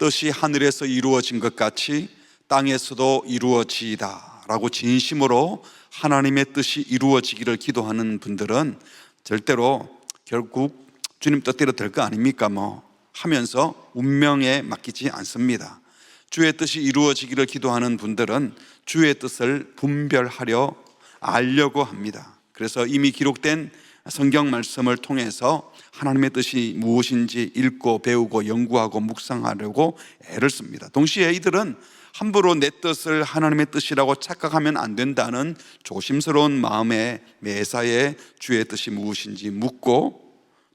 뜻이 하늘에서 이루어진 것 같이 땅에서도 이루어지이다 라고 진심으로 하나님의 뜻이 이루어지기를 기도하는 분들은 절대로 결국 주님 뜻대로 될 거 아닙니까 하면서 운명에 맡기지 않습니다. 주의 뜻이 이루어지기를 기도하는 분들은 주의 뜻을 분별하려 알려고 합니다. 그래서 이미 기록된 성경 말씀을 통해서 하나님의 뜻이 무엇인지 읽고 배우고 연구하고 묵상하려고 애를 씁니다. 동시에 이들은 함부로 내 뜻을 하나님의 뜻이라고 착각하면 안 된다는 조심스러운 마음에 매사에 주의 뜻이 무엇인지 묻고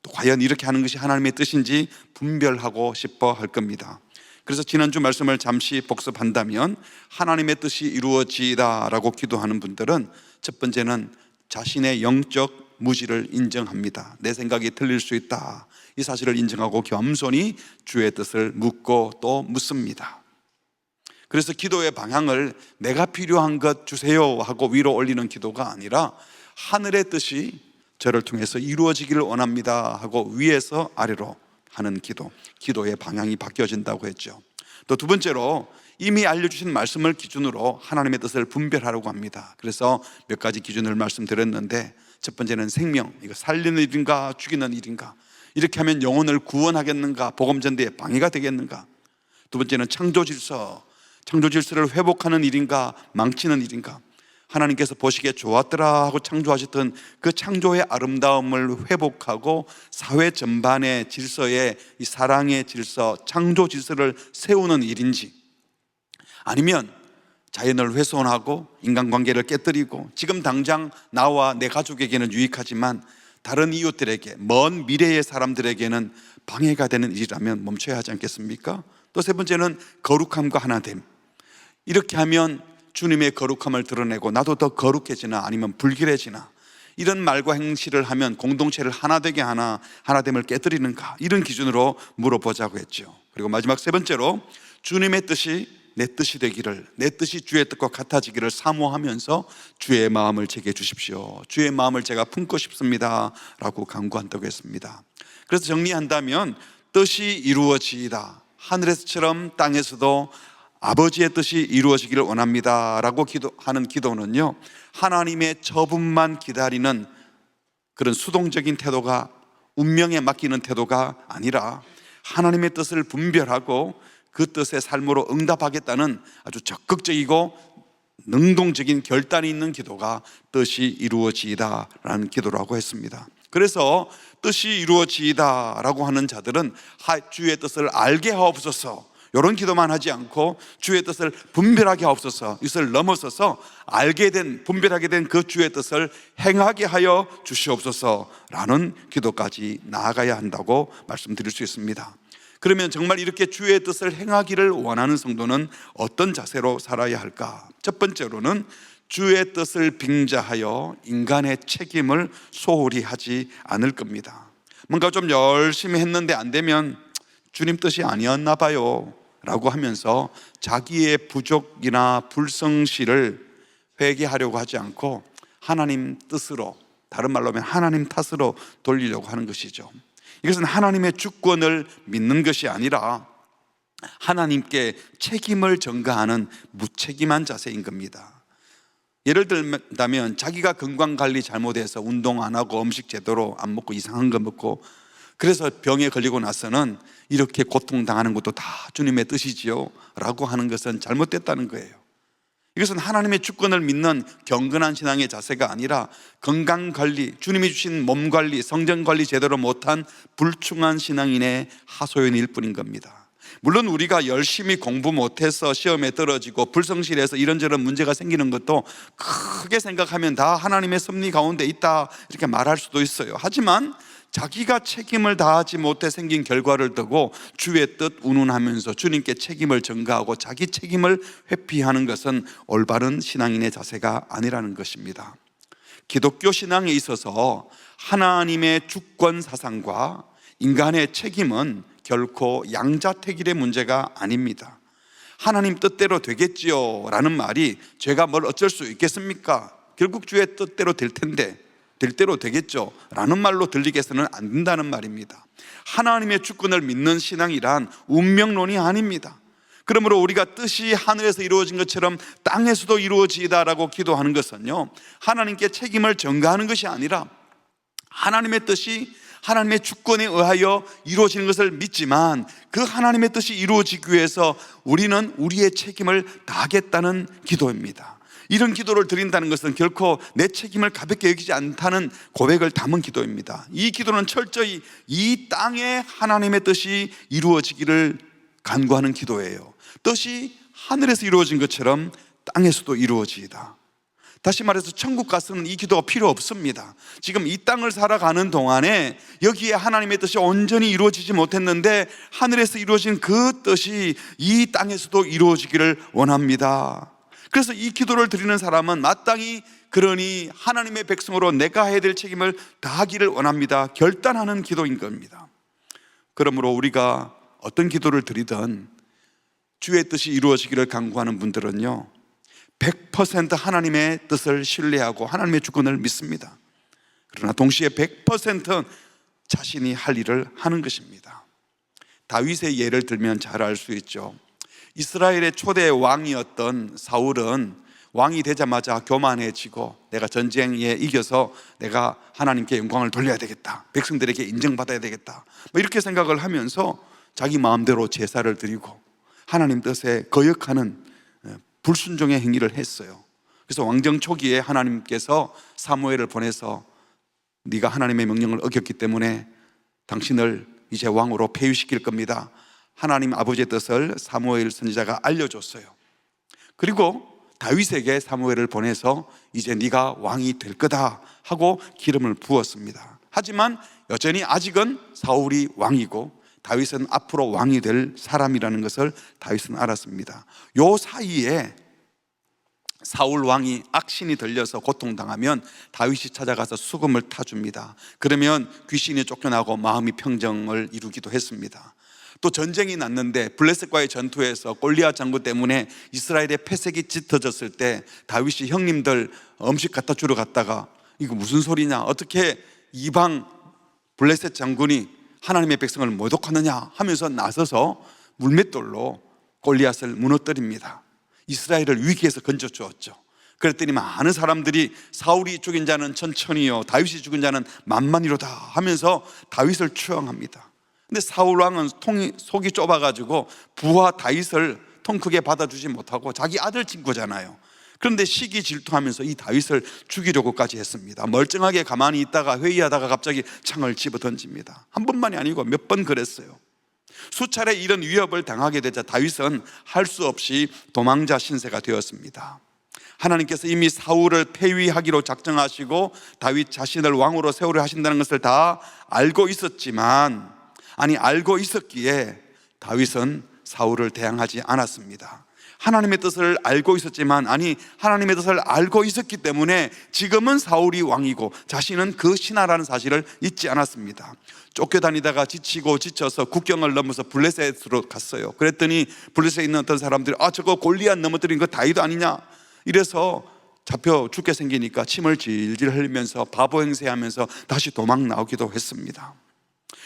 또 과연 이렇게 하는 것이 하나님의 뜻인지 분별하고 싶어 할 겁니다. 그래서 지난주 말씀을 잠시 복습한다면 하나님의 뜻이 이루어지다 라고 기도하는 분들은 첫 번째는 자신의 영적 무지를 인정합니다. 내 생각이 틀릴 수 있다, 이 사실을 인정하고 겸손히 주의 뜻을 묻고 또 묻습니다. 그래서 기도의 방향을 내가 필요한 것 주세요 하고 위로 올리는 기도가 아니라 하늘의 뜻이 저를 통해서 이루어지기를 원합니다 하고 위에서 아래로 하는 기도, 기도의 방향이 바뀌어진다고 했죠. 또 두 번째로 이미 알려주신 말씀을 기준으로 하나님의 뜻을 분별하려고 합니다. 그래서 몇 가지 기준을 말씀드렸는데, 첫 번째는 생명, 이거 살리는 일인가 죽이는 일인가, 이렇게 하면 영혼을 구원하겠는가, 복음 전도에 방해가 되겠는가. 두 번째는 창조 질서, 창조 질서를 회복하는 일인가 망치는 일인가. 하나님께서 보시기에 좋았더라 하고 창조하셨던 그 창조의 아름다움을 회복하고 사회 전반의 질서에 이 사랑의 질서, 창조 질서를 세우는 일인지, 아니면 자연을 훼손하고 인간관계를 깨뜨리고 지금 당장 나와 내 가족에게는 유익하지만 다른 이웃들에게, 먼 미래의 사람들에게는 방해가 되는 일이라면 멈춰야 하지 않겠습니까? 또 세 번째는 거룩함과 하나됨. 이렇게 하면 주님의 거룩함을 드러내고 나도 더 거룩해지나 아니면 불길해지나, 이런 말과 행실을 하면 공동체를 하나 되게 하나, 하나됨을 깨뜨리는가, 이런 기준으로 물어보자고 했죠. 그리고 마지막 세 번째로 주님의 뜻이 내 뜻이 되기를, 내 뜻이 주의 뜻과 같아지기를 사모하면서 주의 마음을 제게 주십시오, 주의 마음을 제가 품고 싶습니다 라고 간구한다고 했습니다. 그래서 정리한다면 뜻이 이루어지이다, 하늘에서처럼 땅에서도 아버지의 뜻이 이루어지기를 원합니다 라고 하는 기도는요, 하나님의 처분만 기다리는 그런 수동적인 태도가, 운명에 맡기는 태도가 아니라 하나님의 뜻을 분별하고 그 뜻의 삶으로 응답하겠다는 아주 적극적이고 능동적인 결단이 있는 기도가 뜻이 이루어지이다 라는 기도라고 했습니다. 그래서 뜻이 이루어지이다 라고 하는 자들은 주의 뜻을 알게 하옵소서, 이런 기도만 하지 않고 주의 뜻을 분별하게 하옵소서, 이것을 넘어서서 알게 된, 분별하게 된 그 주의 뜻을 행하게 하여 주시옵소서 라는 기도까지 나아가야 한다고 말씀드릴 수 있습니다. 그러면 정말 이렇게 주의 뜻을 행하기를 원하는 성도는 어떤 자세로 살아야 할까? 첫 번째로는 주의 뜻을 빙자하여 인간의 책임을 소홀히 하지 않을 겁니다. 뭔가 좀 열심히 했는데 안 되면 주님 뜻이 아니었나 봐요 라고 하면서 자기의 부족이나 불성실을 회개하려고 하지 않고 하나님 뜻으로, 다른 말로 하면 하나님 탓으로 돌리려고 하는 것이죠. 이것은 하나님의 주권을 믿는 것이 아니라 하나님께 책임을 전가하는 무책임한 자세인 겁니다. 예를 들면 자기가 건강관리 잘못해서 운동 안 하고 음식 제대로 안 먹고 이상한 거 먹고 그래서 병에 걸리고 나서는 이렇게 고통당하는 것도 다 주님의 뜻이지요 라고 하는 것은 잘못됐다는 거예요. 이것은 하나님의 주권을 믿는 경건한 신앙의 자세가 아니라 건강관리, 주님이 주신 몸관리, 성전관리 제대로 못한 불충한 신앙인의 하소연일 뿐인 겁니다. 물론 우리가 열심히 공부 못해서 시험에 떨어지고 불성실해서 이런저런 문제가 생기는 것도 크게 생각하면 다 하나님의 섭리 가운데 있다 이렇게 말할 수도 있어요. 하지만 자기가 책임을 다하지 못해 생긴 결과를 두고 주의 뜻 운운하면서 주님께 책임을 전가하고 자기 책임을 회피하는 것은 올바른 신앙인의 자세가 아니라는 것입니다. 기독교 신앙에 있어서 하나님의 주권 사상과 인간의 책임은 결코 양자택일의 문제가 아닙니다. 하나님 뜻대로 되겠지요 라는 말이 제가 뭘 어쩔 수 있겠습니까? 결국 주의 뜻대로 될 텐데 될 대로 되겠죠 라는 말로 들리게 해서는 안 된다는 말입니다. 하나님의 주권을 믿는 신앙이란 운명론이 아닙니다. 그러므로 우리가 뜻이 하늘에서 이루어진 것처럼 땅에서도 이루어지다라고 기도하는 것은요, 하나님께 책임을 전가하는 것이 아니라 하나님의 뜻이 하나님의 주권에 의하여 이루어지는 것을 믿지만, 그 하나님의 뜻이 이루어지기 위해서 우리는 우리의 책임을 다하겠다는 기도입니다. 이런 기도를 드린다는 것은 결코 내 책임을 가볍게 여기지 않다는 고백을 담은 기도입니다. 이 기도는 철저히 이 땅에 하나님의 뜻이 이루어지기를 간구하는 기도예요. 뜻이 하늘에서 이루어진 것처럼 땅에서도 이루어지이다. 다시 말해서 천국 가서는 이 기도가 필요 없습니다. 지금 이 땅을 살아가는 동안에 여기에 하나님의 뜻이 온전히 이루어지지 못했는데 하늘에서 이루어진 그 뜻이 이 땅에서도 이루어지기를 원합니다. 그래서 이 기도를 드리는 사람은 마땅히 그러니 하나님의 백성으로 내가 해야 될 책임을 다하기를 원합니다, 결단하는 기도인 겁니다. 그러므로 우리가 어떤 기도를 드리든 주의 뜻이 이루어지기를 간구하는 분들은요, 100% 하나님의 뜻을 신뢰하고 하나님의 주권을 믿습니다. 그러나 동시에 100% 자신이 할 일을 하는 것입니다. 다윗의 예를 들면 잘 알 수 있죠. 이스라엘의 초대 왕이었던 사울은 왕이 되자마자 교만해지고 내가 전쟁에 이겨서 내가 하나님께 영광을 돌려야 되겠다, 백성들에게 인정받아야 되겠다, 이렇게 생각을 하면서 자기 마음대로 제사를 드리고 하나님 뜻에 거역하는 불순종의 행위를 했어요. 그래서 왕정 초기에 하나님께서 사무엘을 보내서 네가 하나님의 명령을 어겼기 때문에 당신을 이제 왕으로 폐위시킬 겁니다, 하나님 아버지의 뜻을 사무엘 선지자가 알려줬어요. 그리고 다윗에게 사무엘을 보내서 이제 네가 왕이 될 거다 하고 기름을 부었습니다. 하지만 여전히 아직은 사울이 왕이고 다윗은 앞으로 왕이 될 사람이라는 것을 다윗은 알았습니다. 요 사이에 사울 왕이 악신이 들려서 고통당하면 다윗이 찾아가서 수금을 타줍니다. 그러면 귀신이 쫓겨나고 마음이 평정을 이루기도 했습니다. 또 전쟁이 났는데 블레셋과의 전투에서 골리앗 장군 때문에 이스라엘의 패색이 짙어졌을 때 다윗이 형님들 음식 갖다 주러 갔다가 이거 무슨 소리냐, 어떻게 이방 블레셋 장군이 하나님의 백성을 모독하느냐 하면서 나서서 물맷돌로 골리앗을 무너뜨립니다. 이스라엘을 위기에서 건져주었죠. 그랬더니 많은 사람들이 사울이 죽인 자는 천천히요, 다윗이 죽인 자는 만만히로다 하면서 다윗을 추앙합니다. 근데 사울 왕은 속이 좁아가지고 부하 다윗을 통 크게 받아주지 못하고 자기 아들 친구잖아요. 그런데 시기 질투하면서 이 다윗을 죽이려고까지 했습니다. 멀쩡하게 가만히 있다가 회의하다가 갑자기 창을 집어 던집니다. 한 번만이 아니고 몇 번 그랬어요. 수차례 이런 위협을 당하게 되자 다윗은 할 수 없이 도망자 신세가 되었습니다. 하나님께서 이미 사울을 폐위하기로 작정하시고 다윗 자신을 왕으로 세우려 하신다는 것을 다 알고 있었기에 다윗은 사울을 대항하지 않았습니다. 하나님의 뜻을 알고 있었지만, 하나님의 뜻을 알고 있었기 때문에 지금은 사울이 왕이고 자신은 그 신하라는 사실을 잊지 않았습니다. 쫓겨다니다가 지치고 지쳐서 국경을 넘어서 블레셋으로 갔어요. 그랬더니 블레셋에 있는 어떤 사람들이 저거 골리앗 넘어뜨린 거 다윗 아니냐, 이래서 잡혀 죽게 생기니까 침을 질질 흘리면서 바보 행세하면서 다시 도망 나오기도 했습니다.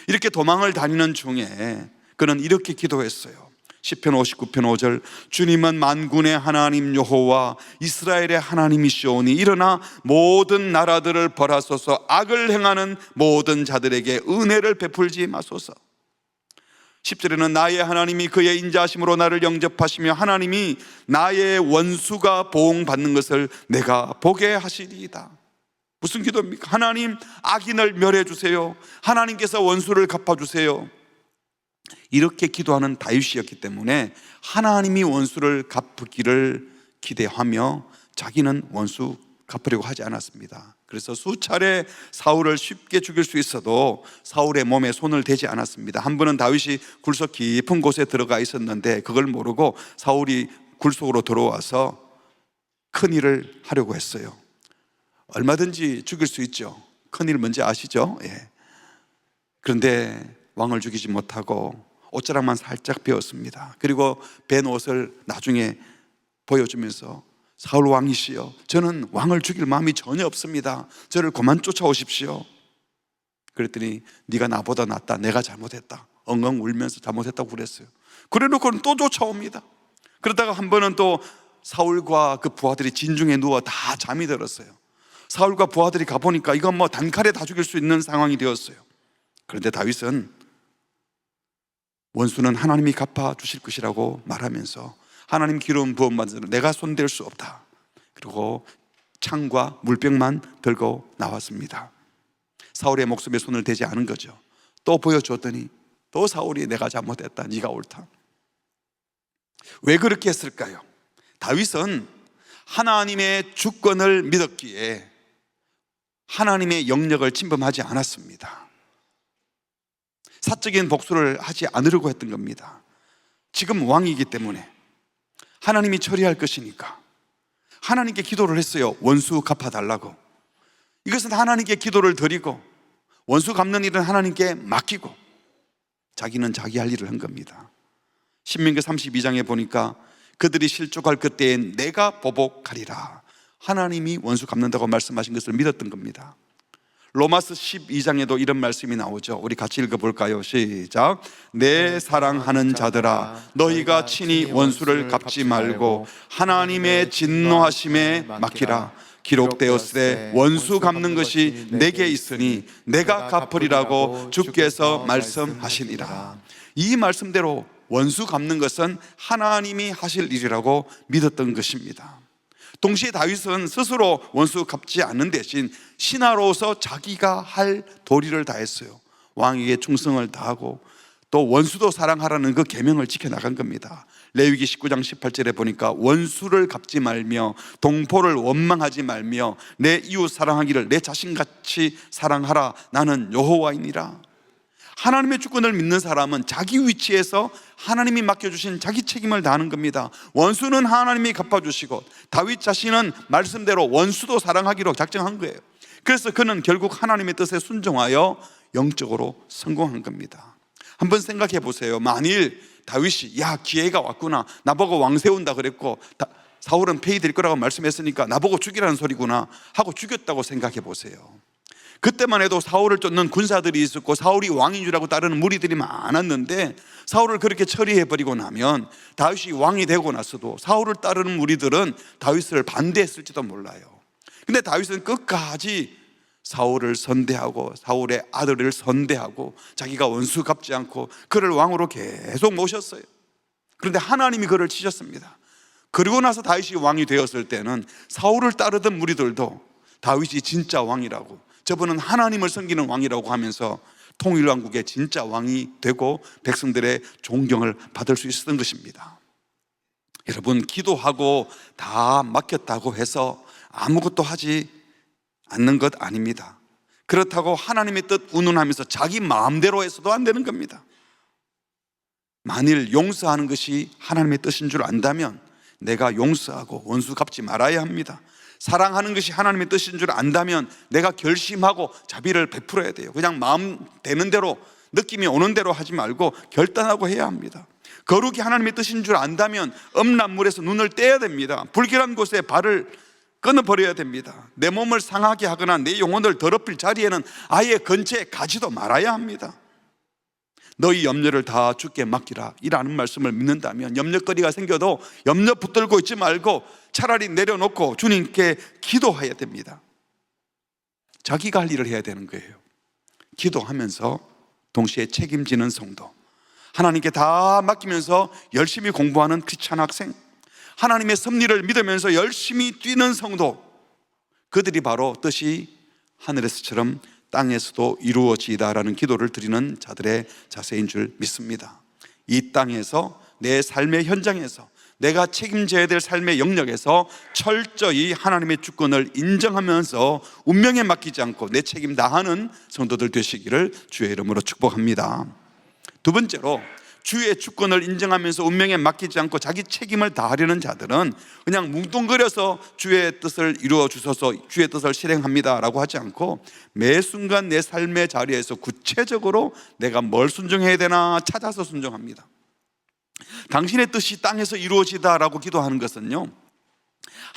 이렇게 도망을 다니는 중에 그는 이렇게 기도했어요. 시편 59편 5절, 주님은 만군의 하나님 여호와 이스라엘의 하나님이시오니 일어나 모든 나라들을 벌하소서, 악을 행하는 모든 자들에게 은혜를 베풀지 마소서. 10절에는 나의 하나님이 그의 인자하심으로 나를 영접하시며 하나님이 나의 원수가 보응받는 것을 내가 보게 하시리이다. 무슨 기도입니까? 하나님, 악인을 멸해 주세요. 하나님께서 원수를 갚아주세요. 이렇게 기도하는 다윗이었기 때문에 하나님이 원수를 갚기를 기대하며 자기는 원수 갚으려고 하지 않았습니다. 그래서 수차례 사울을 쉽게 죽일 수 있어도 사울의 몸에 손을 대지 않았습니다. 한 번은 다윗이 굴속 깊은 곳에 들어가 있었는데 그걸 모르고 사울이 굴속으로 들어와서 큰일을 하려고 했어요. 얼마든지 죽일 수 있죠. 큰일 뭔지 아시죠? 예. 그런데 왕을 죽이지 못하고 옷자락만 살짝 베었습니다. 그리고 벤 옷을 나중에 보여주면서 사울 왕이시여, 저는 왕을 죽일 마음이 전혀 없습니다. 저를 그만 쫓아오십시오. 그랬더니 네가 나보다 낫다, 내가 잘못했다, 엉엉 울면서 잘못했다고 그랬어요. 그래놓고는 또 쫓아옵니다. 그러다가 한 번은 또 사울과 그 부하들이 진중에 누워 다 잠이 들었어요. 사울과 부하들이 가보니까 이건 뭐 단칼에 다 죽일 수 있는 상황이 되었어요. 그런데 다윗은 원수는 하나님이 갚아주실 것이라고 말하면서 하나님 기름 부음 받은 자는 내가 손댈 수 없다. 그리고 창과 물병만 들고 나왔습니다. 사울의 목숨에 손을 대지 않은 거죠. 또 보여줬더니 또 사울이 내가 잘못했다, 네가 옳다. 왜 그렇게 했을까요? 다윗은 하나님의 주권을 믿었기에 하나님의 영역을 침범하지 않았습니다. 사적인 복수를 하지 않으려고 했던 겁니다. 지금 왕이기 때문에 하나님이 처리할 것이니까 하나님께 기도를 했어요. 원수 갚아달라고. 이것은 하나님께 기도를 드리고 원수 갚는 일은 하나님께 맡기고 자기는 자기 할 일을 한 겁니다. 신명기 32장에 보니까 그들이 실족할 그때에 내가 보복하리라, 하나님이 원수 갚는다고 말씀하신 것을 믿었던 겁니다. 로마서 12장에도 이런 말씀이 나오죠. 우리 같이 읽어볼까요? 시작. 내 사랑하는 자들아, 너희가 친히 원수를 갚지 말고 하나님의 진노하심에 맡기라. 기록되었으되 원수 갚는 것이 내게 있으니 내가 갚으리라고 주께서 말씀하시니라. 이 말씀대로 원수 갚는 것은 하나님이 하실 일이라고 믿었던 것입니다. 동시에 다윗은 스스로 원수 갚지 않는 대신 신하로서 자기가 할 도리를 다했어요. 왕에게 충성을 다하고 또 원수도 사랑하라는 그 계명을 지켜나간 겁니다. 레위기 19장 18절에 보니까 원수를 갚지 말며 동포를 원망하지 말며 내 이웃 사랑하기를 내 자신같이 사랑하라, 나는 여호와이니라. 하나님의 주권을 믿는 사람은 자기 위치에서 하나님이 맡겨주신 자기 책임을 다하는 겁니다. 원수는 하나님이 갚아주시고 다윗 자신은 말씀대로 원수도 사랑하기로 작정한 거예요. 그래서 그는 결국 하나님의 뜻에 순종하여 영적으로 성공한 겁니다. 한번 생각해 보세요. 만일 다윗이 야, 기회가 왔구나, 나보고 왕 세운다 그랬고 사울은 폐위될 거라고 말씀했으니까 나보고 죽이라는 소리구나 하고 죽였다고 생각해 보세요. 그때만 해도 사울을 쫓는 군사들이 있었고 사울이 왕인 줄 알고 따르는 무리들이 많았는데 사울을 그렇게 처리해버리고 나면 다윗이 왕이 되고 나서도 사울을 따르는 무리들은 다윗을 반대했을지도 몰라요. 근데 다윗은 끝까지 사울을 선대하고 사울의 아들을 선대하고 자기가 원수 갚지 않고 그를 왕으로 계속 모셨어요. 그런데 하나님이 그를 치셨습니다. 그리고 나서 다윗이 왕이 되었을 때는 사울을 따르던 무리들도 다윗이 진짜 왕이라고, 저분은 하나님을 섬기는 왕이라고 하면서 통일왕국의 진짜 왕이 되고 백성들의 존경을 받을 수 있었던 것입니다. 여러분, 기도하고 다 맡겼다고 해서 아무것도 하지 않는 것 아닙니다. 그렇다고 하나님의 뜻 운운하면서 자기 마음대로 해서도 안 되는 겁니다. 만일 용서하는 것이 하나님의 뜻인 줄 안다면 내가 용서하고 원수 갚지 말아야 합니다. 사랑하는 것이 하나님의 뜻인 줄 안다면 내가 결심하고 자비를 베풀어야 돼요. 그냥 마음 되는 대로, 느낌이 오는 대로 하지 말고 결단하고 해야 합니다. 거룩이 하나님의 뜻인 줄 안다면 음란물에서 눈을 떼야 됩니다. 불결한 곳에 발을 끊어버려야 됩니다. 내 몸을 상하게 하거나 내 영혼을 더럽힐 자리에는 아예 근처에 가지도 말아야 합니다. 너희 염려를 다 주께 맡기라 이라는 말씀을 믿는다면 염려거리가 생겨도 염려 붙들고 있지 말고 차라리 내려놓고 주님께 기도해야 됩니다. 자기가 할 일을 해야 되는 거예요. 기도하면서 동시에 책임지는 성도, 하나님께 다 맡기면서 열심히 공부하는 크리스찬 학생, 하나님의 섭리를 믿으면서 열심히 뛰는 성도, 그들이 바로 뜻이 하늘에서처럼 땅에서도 이루어지이다라는 기도를 드리는 자들의 자세인 줄 믿습니다. 이 땅에서 내 삶의 현장에서 내가 책임져야 될 삶의 영역에서 철저히 하나님의 주권을 인정하면서 운명에 맡기지 않고 내 책임 다하는 성도들 되시기를 주의 이름으로 축복합니다. 두 번째로, 주의 주권을 인정하면서 운명에 맡기지 않고 자기 책임을 다하려는 자들은 그냥 뭉뚱그려서 주의 뜻을 이루어 주셔서 주의 뜻을 실행합니다 라고 하지 않고 매 순간 내 삶의 자리에서 구체적으로 내가 뭘 순종해야 되나 찾아서 순종합니다. 당신의 뜻이 땅에서 이루어지다라고 기도하는 것은요,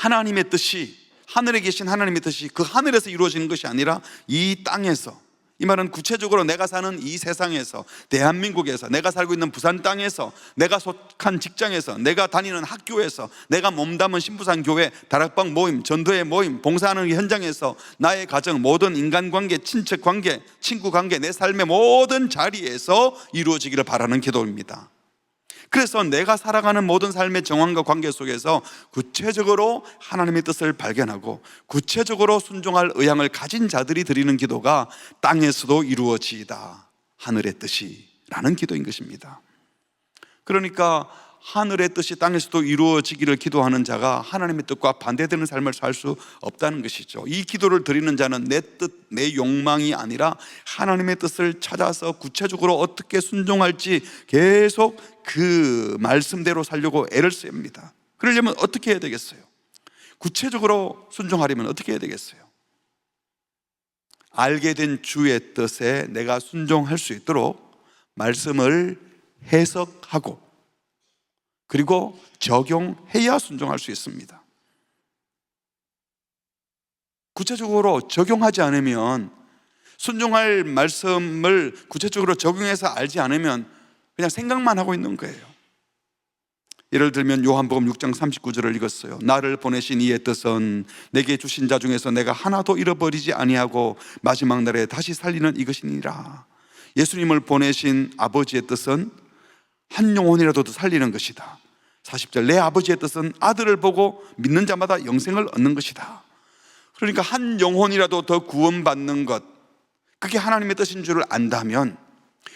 하나님의 뜻이, 하늘에 계신 하나님의 뜻이 그 하늘에서 이루어지는 것이 아니라 이 땅에서, 이 말은 구체적으로 내가 사는 이 세상에서, 대한민국에서, 내가 살고 있는 부산 땅에서, 내가 속한 직장에서, 내가 다니는 학교에서, 내가 몸담은 신부산 교회, 다락방 모임, 전도회 모임, 봉사하는 현장에서, 나의 가정, 모든 인간관계, 친척관계, 친구관계, 내 삶의 모든 자리에서 이루어지기를 바라는 기도입니다. 그래서 내가 살아가는 모든 삶의 정황과 관계 속에서 구체적으로 하나님의 뜻을 발견하고 구체적으로 순종할 의향을 가진 자들이 드리는 기도가 땅에서도 이루어지이다, 하늘의 뜻이, 라는 기도인 것입니다. 그러니까 하늘의 뜻이 땅에서도 이루어지기를 기도하는 자가 하나님의 뜻과 반대되는 삶을 살 수 없다는 것이죠. 이 기도를 드리는 자는 내 뜻, 내 욕망이 아니라 하나님의 뜻을 찾아서 구체적으로 어떻게 순종할지 계속 그 말씀대로 살려고 애를 씁니다. 그러려면 어떻게 해야 되겠어요? 구체적으로 순종하려면 어떻게 해야 되겠어요? 알게 된 주의 뜻에 내가 순종할 수 있도록 말씀을 해석하고 그리고 적용해야 순종할 수 있습니다. 구체적으로 적용하지 않으면, 순종할 말씀을 구체적으로 적용해서 알지 않으면 그냥 생각만 하고 있는 거예요. 예를 들면 요한복음 6장 39절을 읽었어요. 나를 보내신 이의 뜻은 내게 주신 자 중에서 내가 하나도 잃어버리지 아니하고 마지막 날에 다시 살리는 이것이니라. 예수님을 보내신 아버지의 뜻은 한 영혼이라도 더 살리는 것이다. 40절, 내 아버지의 뜻은 아들을 보고 믿는 자마다 영생을 얻는 것이다. 그러니까 한 영혼이라도 더 구원받는 것, 그게 하나님의 뜻인 줄을 안다면,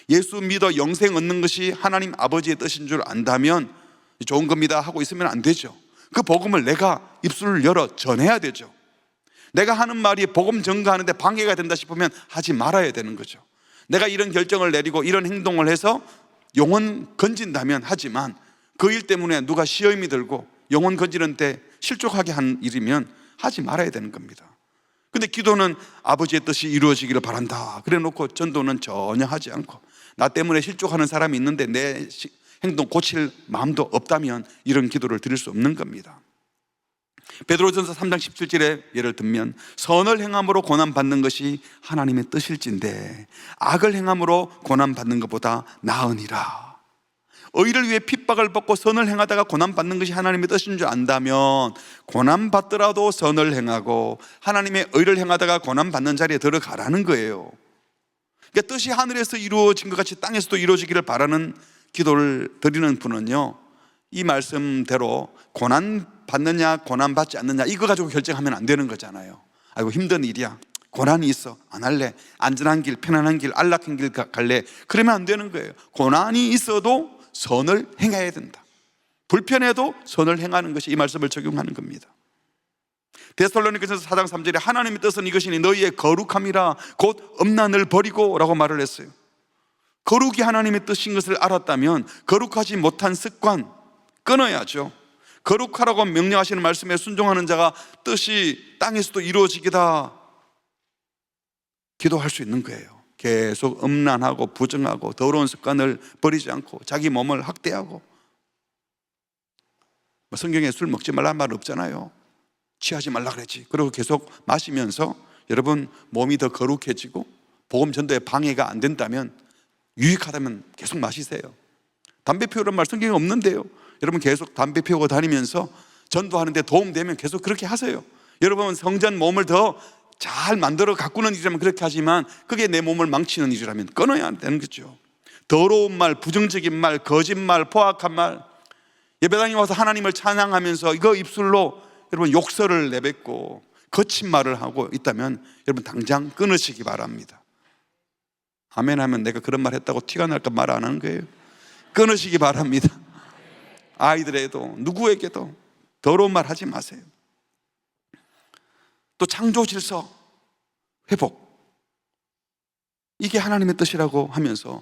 예수 믿어 영생 얻는 것이 하나님 아버지의 뜻인 줄 안다면 좋은 겁니다 하고 있으면 안 되죠. 그 복음을 내가 입술을 열어 전해야 되죠. 내가 하는 말이 복음 전가하는데 방해가 된다 싶으면 하지 말아야 되는 거죠. 내가 이런 결정을 내리고 이런 행동을 해서 영혼 건진다면 하지만 그 일 때문에 누가 시험이 들고 영혼 건지는 데 실족하게 한 일이면 하지 말아야 되는 겁니다. 근데 기도는 아버지의 뜻이 이루어지기를 바란다 그래 놓고 전도는 전혀 하지 않고 나 때문에 실족하는 사람이 있는데 내 행동 고칠 마음도 없다면 이런 기도를 드릴 수 없는 겁니다. 베드로전서 3장 17절에 예를 들면 선을 행함으로 고난받는 것이 하나님의 뜻일진데 악을 행함으로 고난받는 것보다 나으니라. 의를 위해 핍박을 받고 선을 행하다가 고난받는 것이 하나님의 뜻인 줄 안다면 고난받더라도 선을 행하고 하나님의 의를 행하다가 고난받는 자리에 들어가라는 거예요. 그러니까 뜻이 하늘에서 이루어진 것 같이 땅에서도 이루어지기를 바라는 기도를 드리는 분은요, 이 말씀대로 고난받느냐 고난받지 않느냐 이거 가지고 결정하면 안 되는 거잖아요. 아이고 힘든 일이야, 고난이 있어, 안 할래, 안전한 길, 편안한 길, 안락한 길 갈래, 그러면 안 되는 거예요. 고난이 있어도 선을 행해야 된다. 불편해도 선을 행하는 것이 이 말씀을 적용하는 겁니다. 데살로니가전서 4장 3절에 하나님의 뜻은 이것이니 너희의 거룩함이라 곧 음란을 버리고 라고 말을 했어요. 거룩이 하나님의 뜻인 것을 알았다면 거룩하지 못한 습관 끊어야죠. 거룩하라고 명령하시는 말씀에 순종하는 자가 뜻이 땅에서도 이루어지기다 기도할 수 있는 거예요. 계속 음란하고 부정하고 더러운 습관을 버리지 않고 자기 몸을 학대하고, 성경에 술 먹지 말라는 말 없잖아요. 취하지 말라 그랬지. 그리고 계속 마시면서 여러분 몸이 더 거룩해지고 복음 전도에 방해가 안 된다면, 유익하다면 계속 마시세요. 담배 피우라는 말 성경에 없는데요. 여러분 계속 담배 피우고 다니면서 전도하는데 도움되면 계속 그렇게 하세요. 여러분 성전 몸을 더 잘 만들어 가꾸는 일이라면 그렇게 하지만 그게 내 몸을 망치는 일이라면 끊어야 되는 거죠. 더러운 말, 부정적인 말, 거짓말, 포악한 말, 예배당에 와서 하나님을 찬양하면서 이거 입술로 여러분 욕설을 내뱉고 거친 말을 하고 있다면 여러분 당장 끊으시기 바랍니다. 아멘 하면 내가 그런 말 했다고 티가 날까 말 안 하는 거예요. 끊으시기 바랍니다. 아이들에도 누구에게도 더러운 말 하지 마세요. 또 창조 질서 회복, 이게 하나님의 뜻이라고 하면서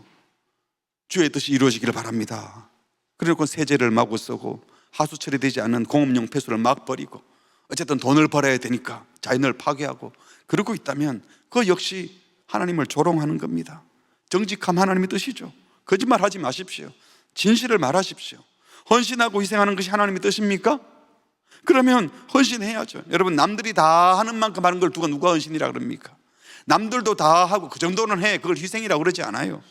주의 뜻이 이루어지기를 바랍니다. 그리고 세제를 마구 쓰고 하수 처리되지 않은 공업용 폐수를 막 버리고 어쨌든 돈을 벌어야 되니까 자연을 파괴하고 그러고 있다면 그거 역시 하나님을 조롱하는 겁니다. 정직함 하나님의 뜻이죠. 거짓말 하지 마십시오. 진실을 말하십시오. 헌신하고 희생하는 것이 하나님의 뜻입니까? 그러면 헌신해야죠. 여러분, 남들이 다 하는 만큼 하는 걸 누가 헌신이라 그럽니까? 남들도 다 하고 그 정도는 해, 그걸 희생이라고 그러지 않아요.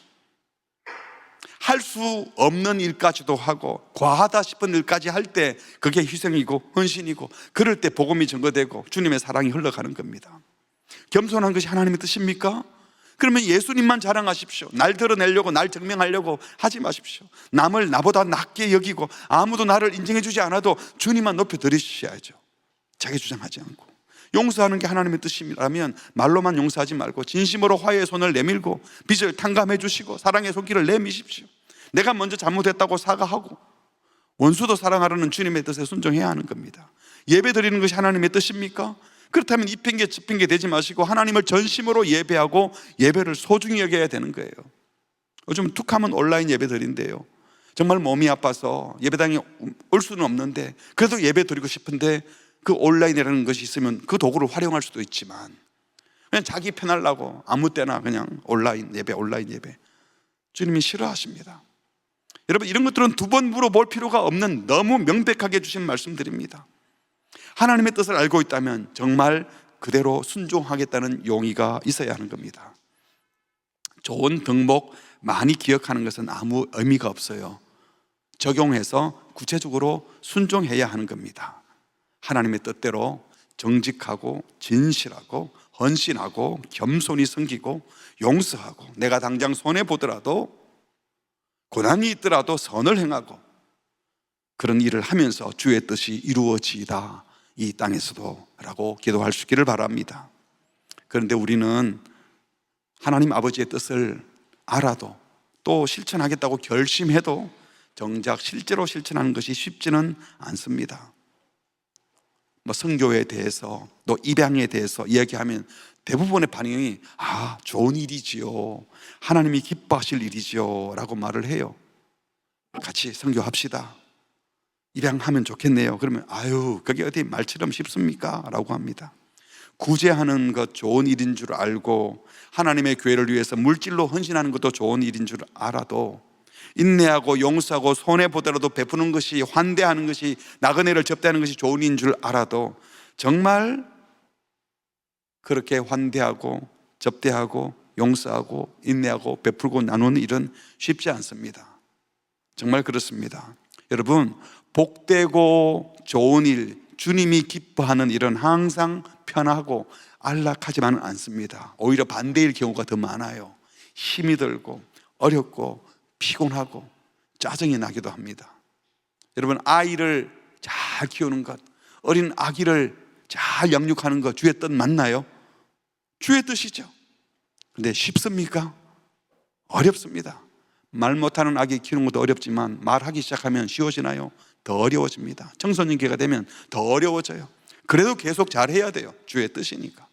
할 수 없는 일까지도 하고 과하다 싶은 일까지 할 때 그게 희생이고 헌신이고, 그럴 때 복음이 증거되고 주님의 사랑이 흘러가는 겁니다. 겸손한 것이 하나님의 뜻입니까? 그러면 예수님만 자랑하십시오. 날 드러내려고, 날 증명하려고 하지 마십시오. 남을 나보다 낮게 여기고 아무도 나를 인정해 주지 않아도 주님만 높여 드리셔야죠. 자기 주장하지 않고. 용서하는 게 하나님의 뜻이라면 말로만 용서하지 말고 진심으로 화해의 손을 내밀고 빚을 탕감해 주시고 사랑의 손길을 내미십시오. 내가 먼저 잘못했다고 사과하고 원수도 사랑하라는 주님의 뜻에 순종해야 하는 겁니다. 예배 드리는 것이 하나님의 뜻입니까? 그렇다면 이 핑계 저 핑계 대지 마시고 하나님을 전심으로 예배하고 예배를 소중히 여겨야 되는 거예요. 요즘 툭하면 온라인 예배 드린대요. 정말 몸이 아파서 예배당에 올 수는 없는데 그래도 예배 드리고 싶은데 그 온라인이라는 것이 있으면 그 도구를 활용할 수도 있지만 그냥 자기 편하려고 아무 때나 그냥 온라인 예배 주님이 싫어하십니다. 여러분, 이런 것들은 두 번 물어볼 필요가 없는 너무 명백하게 주신 말씀드립니다. 하나님의 뜻을 알고 있다면 정말 그대로 순종하겠다는 용의가 있어야 하는 겁니다. 좋은 덕목 많이 기억하는 것은 아무 의미가 없어요. 적용해서 구체적으로 순종해야 하는 겁니다. 하나님의 뜻대로 정직하고 진실하고 헌신하고 겸손히 섬기고 용서하고 내가 당장 손해보더라도 고난이 있더라도 선을 행하고 그런 일을 하면서 주의 뜻이 이루어지이다 이 땅에서도 라고 기도할 수 있기를 바랍니다. 그런데 우리는 하나님 아버지의 뜻을 알아도 또 실천하겠다고 결심해도 정작 실제로 실천하는 것이 쉽지는 않습니다. 선교에 대해서 또 입양에 대해서 이야기하면 대부분의 반응이 좋은 일이지요, 하나님이 기뻐하실 일이지요 라고 말을 해요. 같이 선교합시다, 입양하면 좋겠네요. 그러면 그게 어디 말처럼 쉽습니까? 라고 합니다. 구제하는 것 좋은 일인 줄 알고 하나님의 교회를 위해서 물질로 헌신하는 것도 좋은 일인 줄 알아도 인내하고 용서하고 손해보더라도 베푸는 것이, 환대하는 것이, 나그네를 접대하는 것이 좋은 일인 줄 알아도 정말 그렇게 환대하고 접대하고 용서하고 인내하고 베풀고 나누는 일은 쉽지 않습니다. 정말 그렇습니다. 여러분, 복되고 좋은 일, 주님이 기뻐하는 일은 항상 편하고 안락하지만은 않습니다. 오히려 반대일 경우가 더 많아요. 힘이 들고 어렵고 피곤하고 짜증이 나기도 합니다. 여러분, 아이를 잘 키우는 것, 어린 아기를 잘 양육하는 것 주의 뜻 맞나요? 주의 뜻이죠. 근데 쉽습니까? 어렵습니다. 말 못하는 아기 키우는 것도 어렵지만 말하기 시작하면 쉬워지나요? 더 어려워집니다. 청소년기가 되면 더 어려워져요. 그래도 계속 잘해야 돼요. 주의 뜻이니까.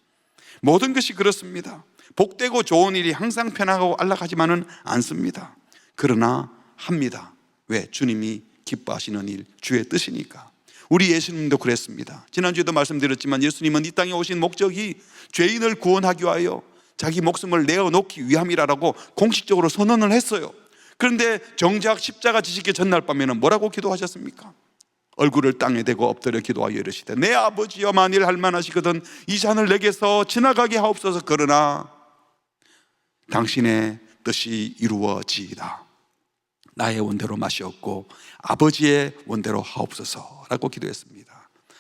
모든 것이 그렇습니다. 복되고 좋은 일이 항상 편하고 안락하지만은 않습니다. 그러나 합니다. 왜? 주님이 기뻐하시는 일, 주의 뜻이니까. 우리 예수님도 그랬습니다. 지난주에도 말씀드렸지만 예수님은 이 땅에 오신 목적이 죄인을 구원하기 위하여 자기 목숨을 내어놓기 위함이라고 공식적으로 선언을 했어요. 그런데 정작 십자가 지시기 전날 밤에는 뭐라고 기도하셨습니까? 얼굴을 땅에 대고 엎드려 기도하여 이르시되 내 아버지여, 만일 할만하시거든 이 잔을 내게서 지나가게 하옵소서. 그러나 당신의 뜻이 이루어지이다. 나의 원대로 마시옵고 아버지의 원대로 하옵소서 라고 기도했습니다.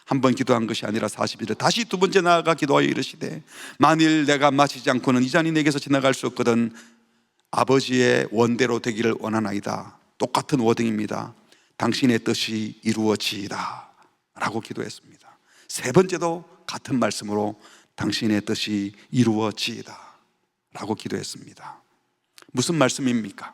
한 번 기도한 것이 아니라 40일을 다시 두 번째 나아가 기도하여 이르시되 만일 내가 마시지 않고는 이 잔이 내게서 지나갈 수 없거든 아버지의 원대로 되기를 원하나이다. 똑같은 워딩입니다. 당신의 뜻이 이루어지이다 라고 기도했습니다. 세 번째도 같은 말씀으로 당신의 뜻이 이루어지이다 라고 기도했습니다. 무슨 말씀입니까?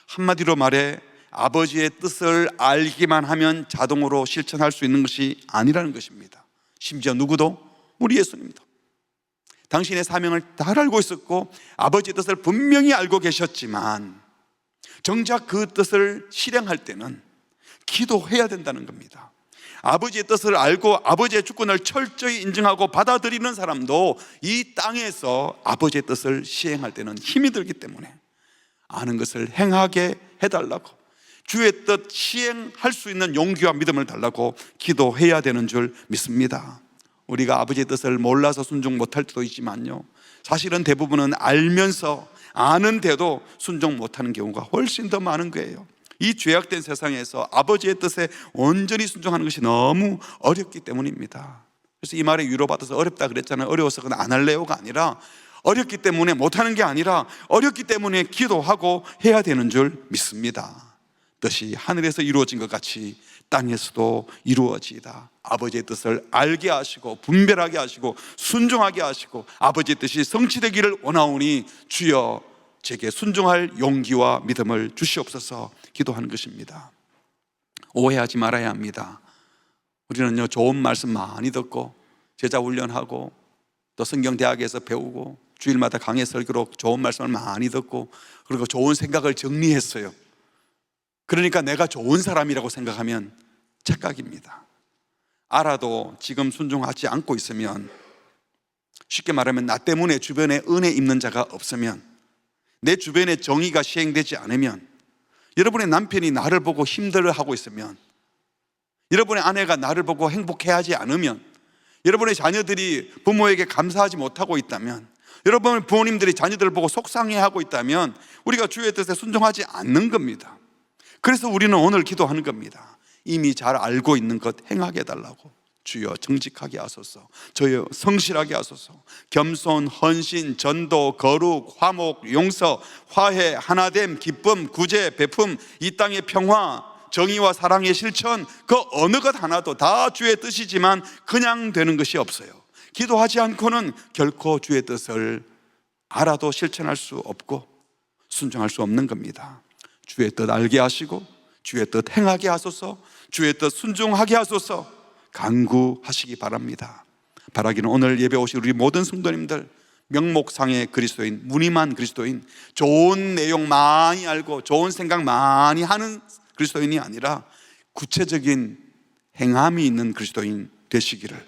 한마디로 말해 아버지의 뜻을 알기만 하면 자동으로 실천할 수 있는 것이 아니라는 것입니다. 심지어 누구도, 우리 예수님도 당신의 사명을 다 알고 있었고 아버지의 뜻을 분명히 알고 계셨지만 정작 그 뜻을 실행할 때는 기도해야 된다는 겁니다. 아버지의 뜻을 알고 아버지의 주권을 철저히 인정하고 받아들이는 사람도 이 땅에서 아버지의 뜻을 시행할 때는 힘이 들기 때문에 아는 것을 행하게 해달라고, 주의 뜻 시행할 수 있는 용기와 믿음을 달라고 기도해야 되는 줄 믿습니다. 우리가 아버지의 뜻을 몰라서 순종 못할 때도 있지만요, 사실은 대부분은 알면서 아는데도 순종 못하는 경우가 훨씬 더 많은 거예요. 이 죄악된 세상에서 아버지의 뜻에 온전히 순종하는 것이 너무 어렵기 때문입니다. 그래서 이 말에 위로받아서 어렵다 그랬잖아요. 어려워서 그건 안 할래요가 아니라, 어렵기 때문에 못하는 게 아니라 어렵기 때문에 기도하고 해야 되는 줄 믿습니다. 뜻이 하늘에서 이루어진 것 같이 땅에서도 이루어지이다. 아버지의 뜻을 알게 하시고 분별하게 하시고 순종하게 하시고 아버지의 뜻이 성취되기를 원하오니 주여 제게 순종할 용기와 믿음을 주시옵소서 기도하는 것입니다. 오해하지 말아야 합니다. 우리는요, 좋은 말씀 많이 듣고 제자 훈련하고 또 성경대학에서 배우고 주일마다 강의 설교로 좋은 말씀을 많이 듣고 그리고 좋은 생각을 정리했어요. 그러니까 내가 좋은 사람이라고 생각하면 착각입니다. 알아도 지금 순종하지 않고 있으면, 쉽게 말하면 나 때문에 주변에 은혜 입는 자가 없으면, 내 주변에 정의가 시행되지 않으면, 여러분의 남편이 나를 보고 힘들어하고 있으면, 여러분의 아내가 나를 보고 행복해하지 않으면, 여러분의 자녀들이 부모에게 감사하지 못하고 있다면, 여러분의 부모님들이 자녀들을 보고 속상해하고 있다면 우리가 주의 뜻에 순종하지 않는 겁니다. 그래서 우리는 오늘 기도하는 겁니다. 이미 잘 알고 있는 것 행하게 해달라고. 주여 정직하게 하소서, 주여 성실하게 하소서. 겸손, 헌신, 전도, 거룩, 화목, 용서, 화해, 하나됨, 기쁨, 구제, 베품, 이 땅의 평화, 정의와 사랑의 실천, 그 어느 것 하나도 다 주의 뜻이지만 그냥 되는 것이 없어요. 기도하지 않고는 결코 주의 뜻을 알아도 실천할 수 없고 순종할 수 없는 겁니다. 주의 뜻 알게 하시고 주의 뜻 행하게 하소서, 주의 뜻 순종하게 하소서 간구하시기 바랍니다. 바라기는 오늘 예배 오신 우리 모든 성도님들, 명목상의 그리스도인, 무늬만 그리스도인, 좋은 내용 많이 알고 좋은 생각 많이 하는 그리스도인이 아니라 구체적인 행함이 있는 그리스도인 되시기를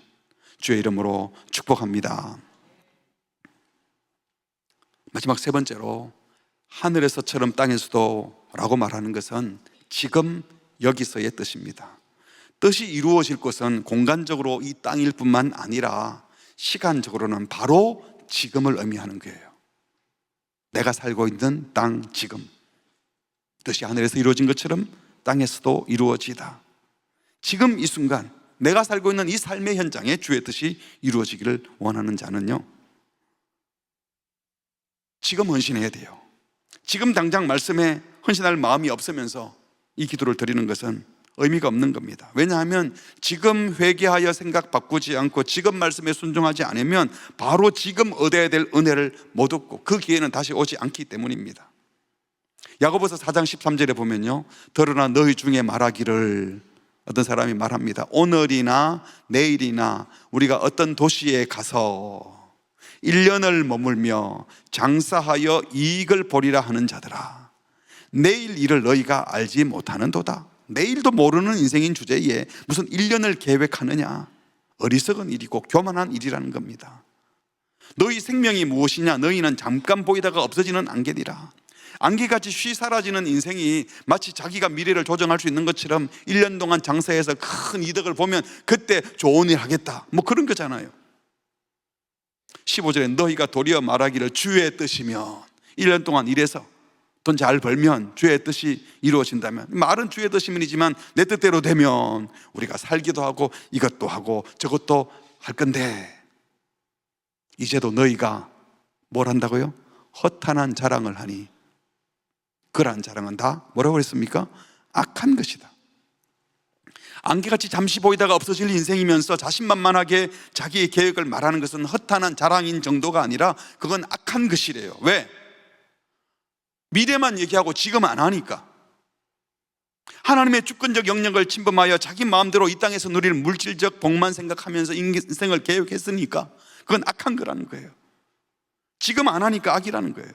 주의 이름으로 축복합니다. 마지막 세 번째로, 하늘에서처럼 땅에서도 라고 말하는 것은 지금 여기서의 뜻입니다. 뜻이 이루어질 것은 공간적으로 이 땅일 뿐만 아니라 시간적으로는 바로 지금을 의미하는 거예요. 내가 살고 있는 땅 지금, 뜻이 하늘에서 이루어진 것처럼 땅에서도 이루어지다. 지금 이 순간 내가 살고 있는 이 삶의 현장에 주의 뜻이 이루어지기를 원하는 자는요, 지금 헌신해야 돼요. 지금 당장 말씀에 헌신할 마음이 없으면서 이 기도를 드리는 것은 의미가 없는 겁니다. 왜냐하면 지금 회개하여 생각 바꾸지 않고 지금 말씀에 순종하지 않으면 바로 지금 얻어야 될 은혜를 못 얻고 그 기회는 다시 오지 않기 때문입니다. 야고보서 4장 13절에 보면요, 더러나 너희 중에 말하기를, 어떤 사람이 말합니다. 오늘이나 내일이나 우리가 어떤 도시에 가서 1년을 머물며 장사하여 이익을 보리라 하는 자들아, 내일 일을 너희가 알지 못하는도다. 내일도 모르는 인생인 주제에 무슨 1년을 계획하느냐. 어리석은 일이고 교만한 일이라는 겁니다. 너희 생명이 무엇이냐. 너희는 잠깐 보이다가 없어지는 안개니라. 안개같이 쉬 사라지는 인생이 마치 자기가 미래를 조정할 수 있는 것처럼 1년 동안 장사해서 큰 이득을 보면 그때 좋은 일 하겠다, 뭐 그런 거잖아요. 15절에 너희가 도리어 말하기를 주의 뜻이면, 1년 동안 일해서 돈 잘 벌면 주의 뜻이 이루어진다면, 말은 주의 뜻이면이지만 내 뜻대로 되면 우리가 살기도 하고 이것도 하고 저것도 할 건데, 이제도 너희가 뭘 한다고요? 허탄한 자랑을 하니 그러한 자랑은 다 뭐라고 그랬습니까? 악한 것이다. 안개같이 잠시 보이다가 없어질 인생이면서 자신만만하게 자기의 계획을 말하는 것은 허탄한 자랑인 정도가 아니라 그건 악한 것이래요. 왜? 미래만 얘기하고 지금 안 하니까. 하나님의 주권적 영역을 침범하여 자기 마음대로 이 땅에서 누릴 물질적 복만 생각하면서 인생을 계획했으니까 그건 악한 거라는 거예요. 지금 안 하니까 악이라는 거예요.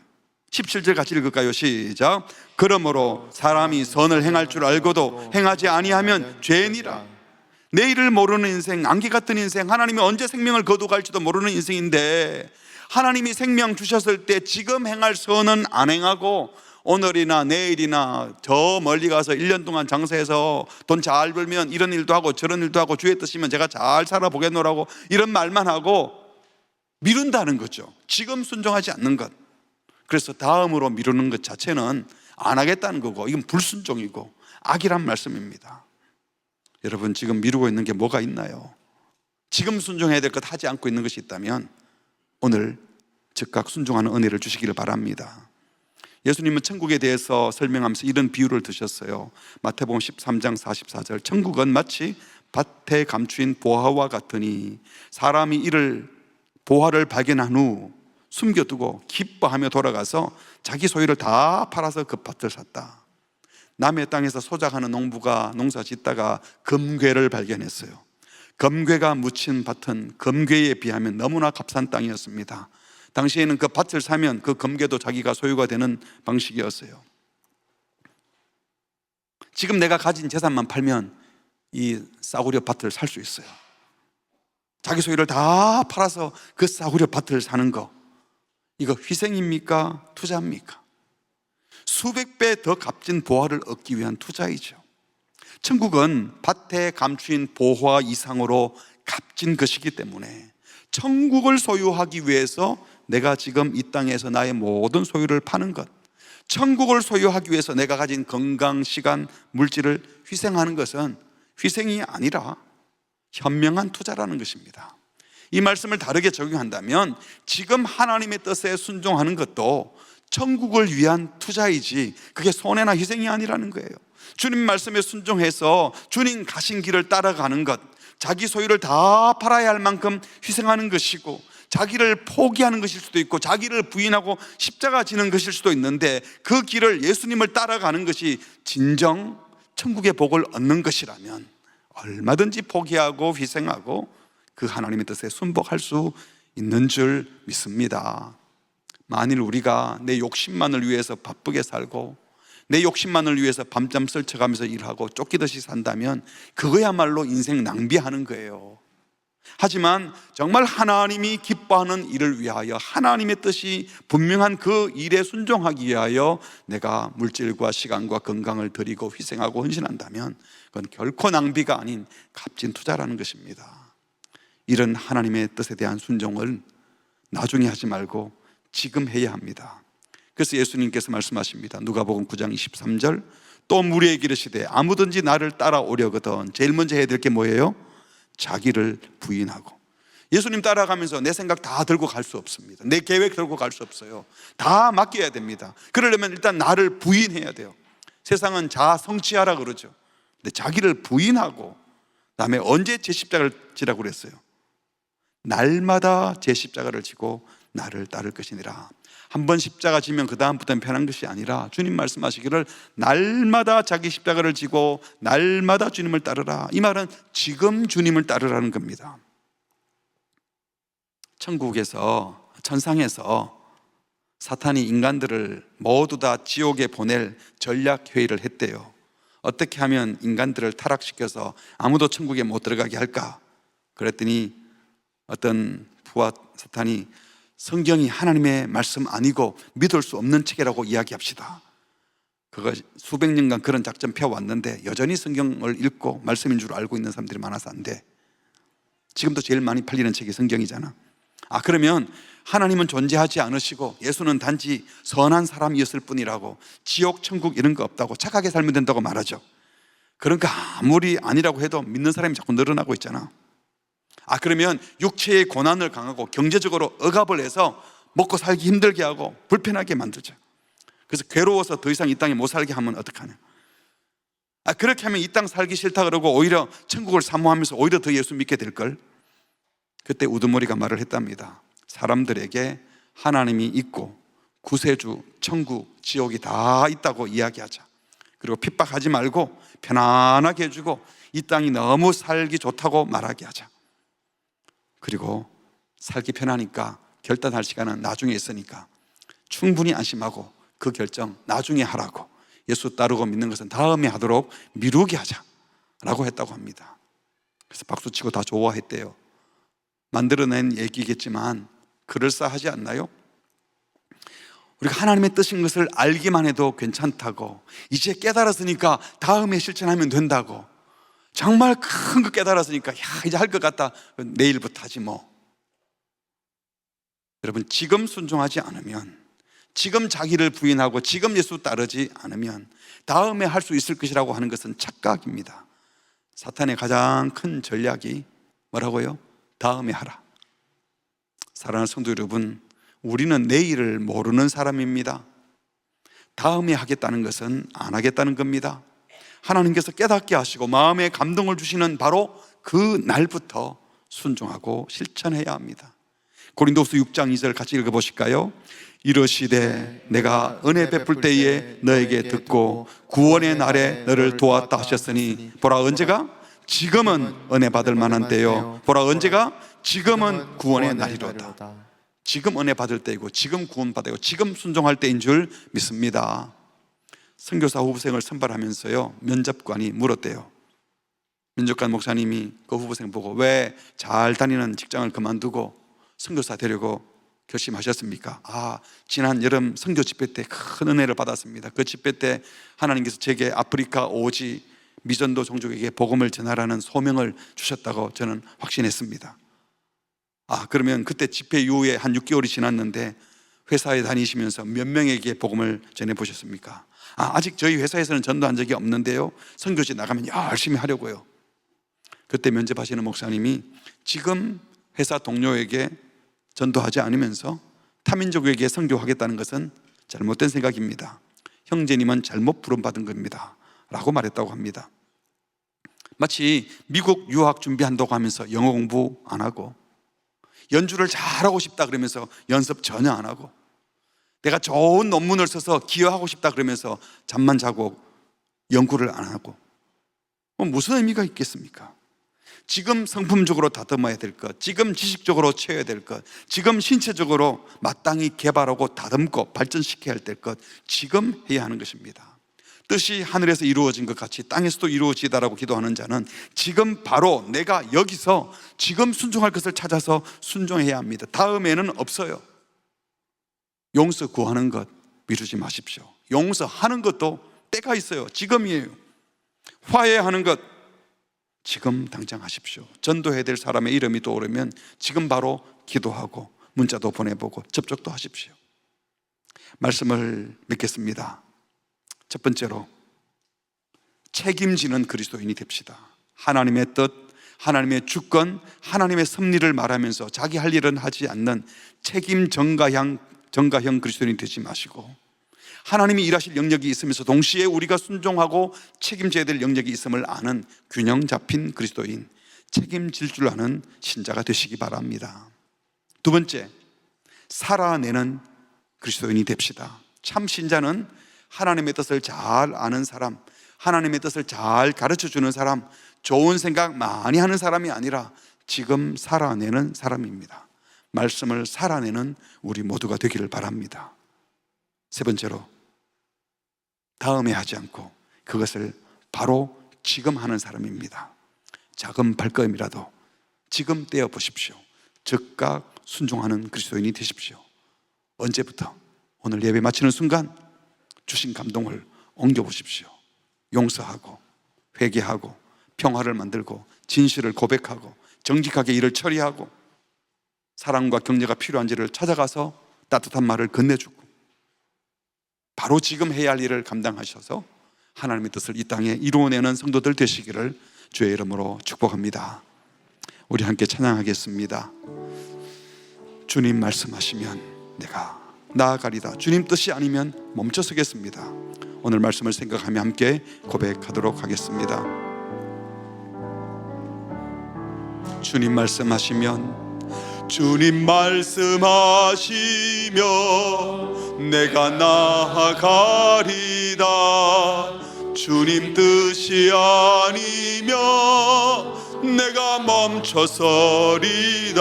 17절 같이 읽을까요? 시작. 그러므로 사람이 선을 행할 줄 알고도 행하지 아니하면 죄니라. 내일을 모르는 인생, 안개 같은 인생, 하나님이 언제 생명을 거두갈지도 모르는 인생인데 하나님이 생명 주셨을 때 지금 행할 선은 안 행하고 오늘이나 내일이나 저 멀리 가서 1년 동안 장사해서 돈 잘 벌면 이런 일도 하고 저런 일도 하고 주의 뜻이면 제가 잘 살아보겠노라고 이런 말만 하고 미룬다는 거죠. 지금 순종하지 않는 것, 그래서 다음으로 미루는 것 자체는 안 하겠다는 거고, 이건 불순종이고 악이란 말씀입니다. 여러분, 지금 미루고 있는 게 뭐가 있나요? 지금 순종해야 될 것 하지 않고 있는 것이 있다면 오늘 즉각 순종하는 은혜를 주시기를 바랍니다. 예수님은 천국에 대해서 설명하면서 이런 비유를 드셨어요. 마태복음 13장 44절, 천국은 마치 밭에 감추인 보화와 같으니 사람이 이를 보화를 발견한 후 숨겨두고 기뻐하며 돌아가서 자기 소유를 다 팔아서 그 밭을 샀다. 남의 땅에서 소작하는 농부가 농사 짓다가 금괴를 발견했어요. 금괴가 묻힌 밭은 금괴에 비하면 너무나 값싼 땅이었습니다. 당시에는 그 밭을 사면 그 금괴도 자기가 소유가 되는 방식이었어요. 지금 내가 가진 재산만 팔면 이 싸구려 밭을 살 수 있어요. 자기 소유를 다 팔아서 그 싸구려 밭을 사는 거, 이거 희생입니까? 투자입니까? 수백 배 더 값진 보화를 얻기 위한 투자이죠. 천국은 밭에 감추인 보화 이상으로 값진 것이기 때문에 천국을 소유하기 위해서 내가 지금 이 땅에서 나의 모든 소유를 파는 것, 천국을 소유하기 위해서 내가 가진 건강, 시간, 물질을 희생하는 것은 희생이 아니라 현명한 투자라는 것입니다. 이 말씀을 다르게 적용한다면 지금 하나님의 뜻에 순종하는 것도 천국을 위한 투자이지 그게 손해나 희생이 아니라는 거예요. 주님 말씀에 순종해서 주님 가신 길을 따라가는 것, 자기 소유를 다 팔아야 할 만큼 희생하는 것이고 자기를 포기하는 것일 수도 있고 자기를 부인하고 십자가 지는 것일 수도 있는데, 그 길을 예수님을 따라가는 것이 진정 천국의 복을 얻는 것이라면 얼마든지 포기하고 희생하고 그 하나님의 뜻에 순복할 수 있는 줄 믿습니다. 만일 우리가 내 욕심만을 위해서 바쁘게 살고 내 욕심만을 위해서 밤잠 설쳐가면서 일하고 쫓기듯이 산다면 그거야말로 인생 낭비하는 거예요. 하지만 정말 하나님이 기뻐하는 일을 위하여, 하나님의 뜻이 분명한 그 일에 순종하기 위하여 내가 물질과 시간과 건강을 드리고 희생하고 헌신한다면 그건 결코 낭비가 아닌 값진 투자라는 것입니다. 이런 하나님의 뜻에 대한 순종을 나중에 하지 말고 지금 해야 합니다. 그래서 예수님께서 말씀하십니다. 누가복음 9장 23절, 또 무리에게 이르시되 아무든지 나를 따라오려거든 제일 먼저 해야 될 게 뭐예요? 자기를 부인하고. 예수님 따라가면서 내 생각 다 들고 갈 수 없습니다. 내 계획 들고 갈 수 없어요. 다 맡겨야 됩니다. 그러려면 일단 나를 부인해야 돼요. 세상은 자아 성취하라 그러죠. 근데 자기를 부인하고, 그다음에 언제 제 십자가를 지라고 그랬어요? 날마다 제 십자가를 지고 나를 따를 것이니라. 한 번 십자가 지면 그 다음부터는 편한 것이 아니라 주님 말씀하시기를 날마다 자기 십자가를 지고 날마다 주님을 따르라. 이 말은 지금 주님을 따르라는 겁니다. 천국에서, 천상에서 사탄이 인간들을 모두 다 지옥에 보낼 전략 회의를 했대요. 어떻게 하면 인간들을 타락시켜서 아무도 천국에 못 들어가게 할까? 그랬더니 어떤 부하 사탄이 성경이 하나님의 말씀 아니고 믿을 수 없는 책이라고 이야기합시다. 그거 수백 년간 그런 작전 펴왔는데 여전히 성경을 읽고 말씀인 줄 알고 있는 사람들이 많아서 안 돼. 지금도 제일 많이 팔리는 책이 성경이잖아. 그러면 하나님은 존재하지 않으시고 예수는 단지 선한 사람이었을 뿐이라고, 지옥 천국 이런 거 없다고, 착하게 살면 된다고 말하죠. 그러니까 아무리 아니라고 해도 믿는 사람이 자꾸 늘어나고 있잖아. 그러면 육체의 고난을 강하고 경제적으로 억압을 해서 먹고 살기 힘들게 하고 불편하게 만들죠. 그래서 괴로워서 더 이상 이 땅에 못 살게 하면 어떡하냐. 그렇게 하면 이 땅 살기 싫다 그러고 오히려 천국을 사모하면서 오히려 더 예수 믿게 될걸. 그때 우두머리가 말을 했답니다. 사람들에게 하나님이 있고 구세주, 천국, 지옥이 다 있다고 이야기하자. 그리고 핍박하지 말고 편안하게 해주고 이 땅이 너무 살기 좋다고 말하게 하자. 그리고 살기 편하니까 결단할 시간은 나중에 있으니까 충분히 안심하고 그 결정 나중에 하라고, 예수 따르고 믿는 것은 다음에 하도록 미루게 하자라고 했다고 합니다. 그래서 박수치고 다 좋아했대요. 만들어낸 얘기겠지만 그럴싸하지 않나요? 우리가 하나님의 뜻인 것을 알기만 해도 괜찮다고, 이제 깨달았으니까 다음에 실천하면 된다고, 정말 큰 거 깨달았으니까 야 이제 할 것 같다, 내일부터 하지 뭐. 여러분, 지금 순종하지 않으면, 지금 자기를 부인하고 지금 예수 따르지 않으면 다음에 할 수 있을 것이라고 하는 것은 착각입니다. 사탄의 가장 큰 전략이 뭐라고요? 다음에 하라. 사랑하는 성도 여러분, 우리는 내일을 모르는 사람입니다. 다음에 하겠다는 것은 안 하겠다는 겁니다. 하나님께서 깨닫게 하시고 마음에 감동을 주시는 바로 그 날부터 순종하고 실천해야 합니다. 고린도후서 6장 2절 같이 읽어보실까요? 이르시되 내가 은혜 베풀 때에 너에게 듣고 구원의 날에 너를 도왔다 하셨으니 보라 언제가? 지금은 은혜 받을 만한 때요. 보라 언제가? 지금은 구원의 날이로다. 지금 은혜 받을 때이고 지금 구원 받고 지금 순종할 때인 줄 믿습니다. 선교사 후보생을 선발하면서요, 면접관이 물었대요. 면접관 목사님이 그 후보생 보고 왜 잘 다니는 직장을 그만두고 선교사 되려고 결심하셨습니까? 지난 여름 선교 집회 때 큰 은혜를 받았습니다. 그 집회 때 하나님께서 제게 아프리카 오지 미전도 종족에게 복음을 전하라는 소명을 주셨다고 저는 확신했습니다. 그러면 그때 집회 이후에 한 6개월이 지났는데 회사에 다니시면서 몇 명에게 복음을 전해보셨습니까? 아직 저희 회사에서는 전도한 적이 없는데요, 선교지 나가면 열심히 하려고요. 그때 면접하시는 목사님이 지금 회사 동료에게 전도하지 않으면서 타민족에게 선교하겠다는 것은 잘못된 생각입니다. 형제님은 잘못 부름받은 겁니다 라고 말했다고 합니다. 마치 미국 유학 준비한다고 하면서 영어 공부 안 하고, 연주를 잘하고 싶다 그러면서 연습 전혀 안 하고, 내가 좋은 논문을 써서 기여하고 싶다 그러면서 잠만 자고 연구를 안 하고, 무슨 의미가 있겠습니까? 지금 성품적으로 다듬어야 될 것, 지금 지식적으로 채워야 될 것, 지금 신체적으로 마땅히 개발하고 다듬고 발전시켜야 될 것, 지금 해야 하는 것입니다. 뜻이 하늘에서 이루어진 것 같이 땅에서도 이루어지다라고 기도하는 자는 지금 바로 내가 여기서 지금 순종할 것을 찾아서 순종해야 합니다. 다음에는 없어요. 용서 구하는 것 미루지 마십시오. 용서하는 것도 때가 있어요. 지금이에요. 화해하는 것 지금 당장 하십시오. 전도해야 될 사람의 이름이 떠오르면 지금 바로 기도하고 문자도 보내보고 접촉도 하십시오. 말씀을 맺겠습니다. 첫 번째로, 책임지는 그리스도인이 됩시다. 하나님의 뜻, 하나님의 주권, 하나님의 섭리를 말하면서 자기 할 일은 하지 않는 책임 전가형 그리스도인이 되지 마시고, 하나님이 일하실 영역이 있으면서 동시에 우리가 순종하고 책임져야 될 영역이 있음을 아는 균형 잡힌 그리스도인, 책임질 줄 아는 신자가 되시기 바랍니다. 두 번째, 살아내는 그리스도인이 됩시다. 참 신자는 하나님의 뜻을 잘 아는 사람, 하나님의 뜻을 잘 가르쳐주는 사람, 좋은 생각 많이 하는 사람이 아니라 지금 살아내는 사람입니다. 말씀을 살아내는 우리 모두가 되기를 바랍니다. 세 번째로, 다음에 하지 않고 그것을 바로 지금 하는 사람입니다. 작은 발걸음이라도 지금 떼어 보십시오. 즉각 순종하는 그리스도인이 되십시오. 언제부터? 오늘 예배 마치는 순간 주신 감동을 옮겨보십시오. 용서하고 회개하고 평화를 만들고 진실을 고백하고 정직하게 일을 처리하고 사랑과 격려가 필요한지를 찾아가서 따뜻한 말을 건네주고, 바로 지금 해야 할 일을 감당하셔서 하나님의 뜻을 이 땅에 이루어내는 성도들 되시기를 주의 이름으로 축복합니다. 우리 함께 찬양하겠습니다. 주님 말씀하시면 내가 나아가리다. 주님 뜻이 아니면 멈춰서겠습니다. 오늘 말씀을 생각하며 함께 고백하도록 하겠습니다. 주님 말씀하시면, 주님 말씀하시면 내가 나아가리다. 주님 뜻이 아니면 내가 멈춰서리다.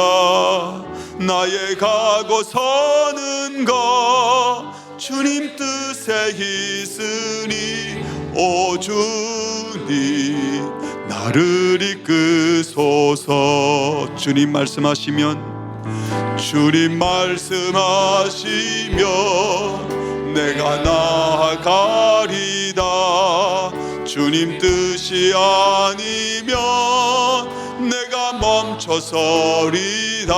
나의 가고 서는 것 주님 뜻에 있으니 오 주님 나를 이끄소서. 주님 말씀하시면, 주님 말씀하시면 내가 나아가리다. 주님 뜻이 아니면 내가 멈춰서리다.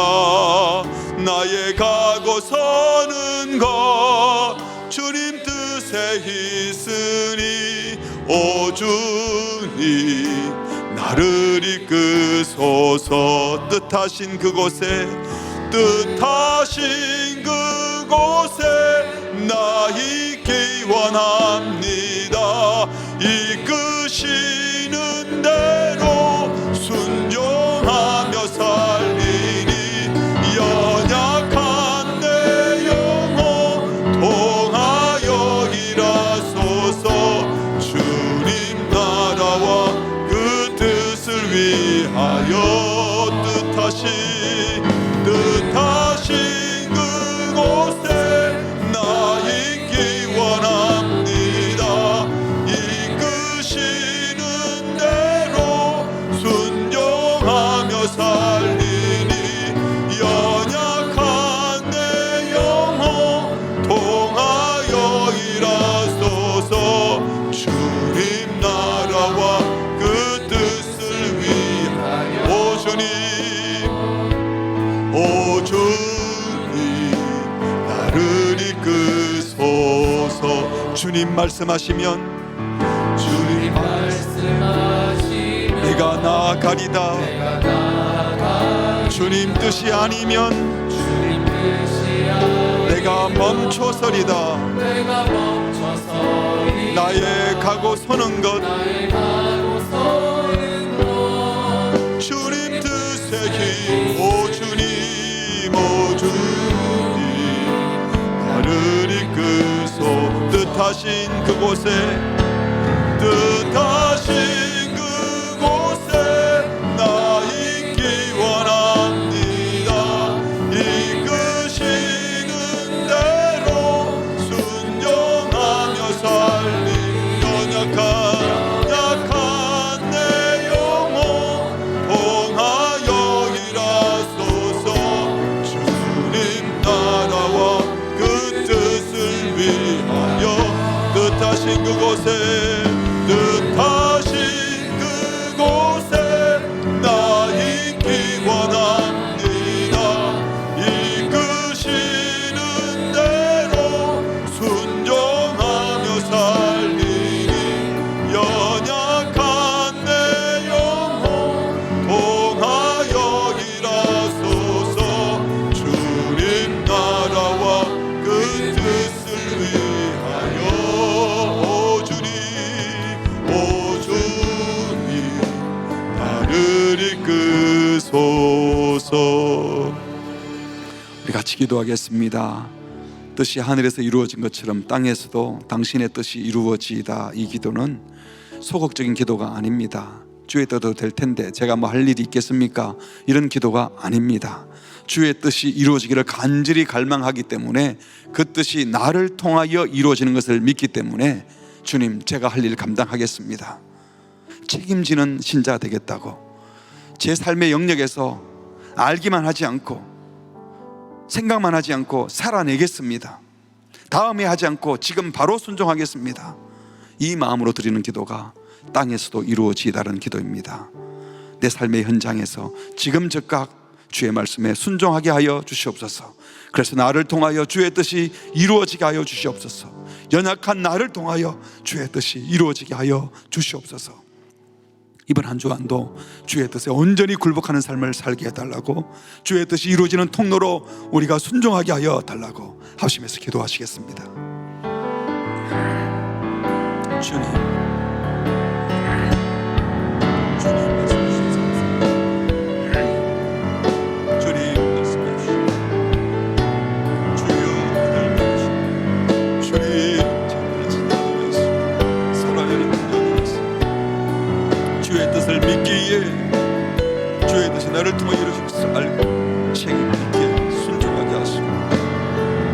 나의 가고 서는 것 주님 뜻에 있으니 오 주님 나를 이끄소서. 뜻하신 그곳에 나 있기 원합니다. 이끄시는 대로 순종하며 살리니 연약한 내 영혼 통하여 일하소서. 주님 나라와 그 뜻을 위하여 뜻하신 그곳에 나 있기 원합니다. 이끄시는 대로 순종하며 살리니 연약한 내 영혼 통하여 일하소서. 주님 나라와 그 뜻을 위하여 오 주님 나를 이끄소서. 주님 말씀하시면 내가 나아가리다. 주님 뜻이 아니면 내가 멈춰서리다. 나의 가고 서는 것 주님 뜻의 힘. 오 주님 나를 이끄소. 뜻하신 그곳에 나 있기 원합니다. 이끄시는 대로 순종하며 살리 약한 내 영혼 통하여 일하소서. 주님 나라와 그 뜻을 위하여 뜻하신 그곳에 나 있기 원합니다. 이끄시는 대로 순종하며 살리니 연약한 내 영혼 통하여 일하소서. 주님 나라와 그 뜻을 위하여 오 주님 나를 이끄소서. 우리 같이 기도하겠습니다. 뜻이 하늘에서 이루어진 것처럼 땅에서도 당신의 뜻이 이루어지이다. 이 기도는 소극적인 기도가 아닙니다. 주의 뜻도 될 텐데 제가 뭐 할 일이 있겠습니까? 이런 기도가 아닙니다. 주의 뜻이 이루어지기를 간절히 갈망하기 때문에 그 뜻이 나를 통하여 이루어지는 것을 믿기 때문에 주님 제가 할 일 감당하겠습니다. 책임지는 신자 되겠다고 제 삶의 영역에서 알기만 하지 않고 생각만 하지 않고 살아내겠습니다. 다음에 하지 않고 지금 바로 순종하겠습니다. 이 마음으로 드리는 기도가 땅에서도 이루어지다는 기도입니다. 내 삶의 현장에서 지금 즉각 주의 말씀에 순종하게 하여 주시옵소서. 그래서 나를 통하여 주의 뜻이 이루어지게 하여 주시옵소서. 연약한 나를 통하여 주의 뜻이 이루어지게 하여 주시옵소서. 이번 한 주간도 주의 뜻에 온전히 굴복하는 삶을 살게 해달라고, 주의 뜻이 이루어지는 통로로 우리가 순종하게 하여 달라고 합심해서 기도하시겠습니다. 주님 주의 뜻이 나를 통해 이루어질 것을 알고 책임 있게 순종하게 하시고,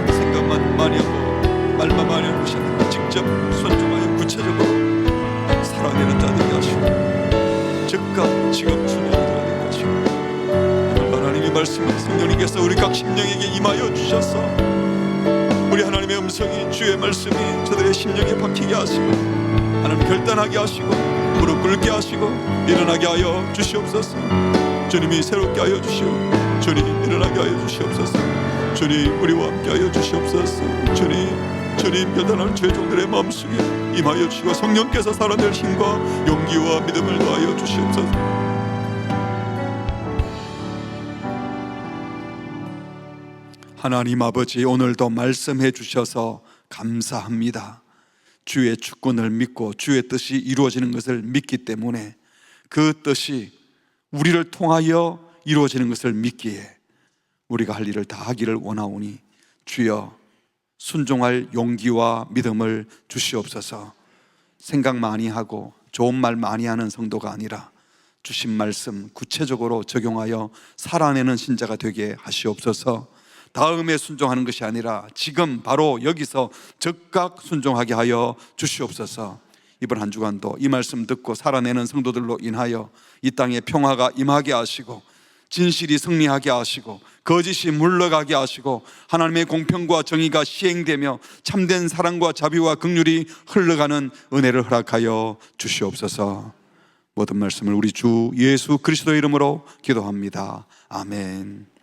생각만 많이 하고 말만 많이 하는 것이 아니라 직접 순종하여 구체적으로 살아내는 자들이 하시고 즉각 지금 순종하는 자들이 하시고, 하나님이 말씀은 성령님께서 우리 각 심령에게 임하여 주셔서 우리 하나님의 음성이, 주의 말씀이 저들의 심령에 박히게 하시고 하나님 결단하게 하시고 무릎 꿇게 하시고 일어나게 하여 주시옵소서. 주님이 새롭게 하여 주시오. 주님 일어나게 하여 주시옵소서. 주님 우리와 함께 하여 주시옵소서. 주님 결단하는 죄종들의 마음속에 임하여 주시고 성령께서 살아낼 힘과 용기와 믿음을 더하여 주시옵소서. 하나님 아버지, 오늘도 말씀해 주셔서 감사합니다. 주의 주권을 믿고 주의 뜻이 이루어지는 것을 믿기 때문에 그 뜻이 우리를 통하여 이루어지는 것을 믿기에 우리가 할 일을 다 하기를 원하오니 주여 순종할 용기와 믿음을 주시옵소서. 생각 많이 하고 좋은 말 많이 하는 성도가 아니라 주신 말씀 구체적으로 적용하여 살아내는 신자가 되게 하시옵소서. 다음에 순종하는 것이 아니라 지금 바로 여기서 즉각 순종하게 하여 주시옵소서. 이번 한 주간도 이 말씀 듣고 살아내는 성도들로 인하여 이 땅에 평화가 임하게 하시고 진실이 승리하게 하시고 거짓이 물러가게 하시고 하나님의 공평과 정의가 시행되며 참된 사랑과 자비와 긍휼이 흘러가는 은혜를 허락하여 주시옵소서. 모든 말씀을 우리 주 예수 그리스도의 이름으로 기도합니다. 아멘.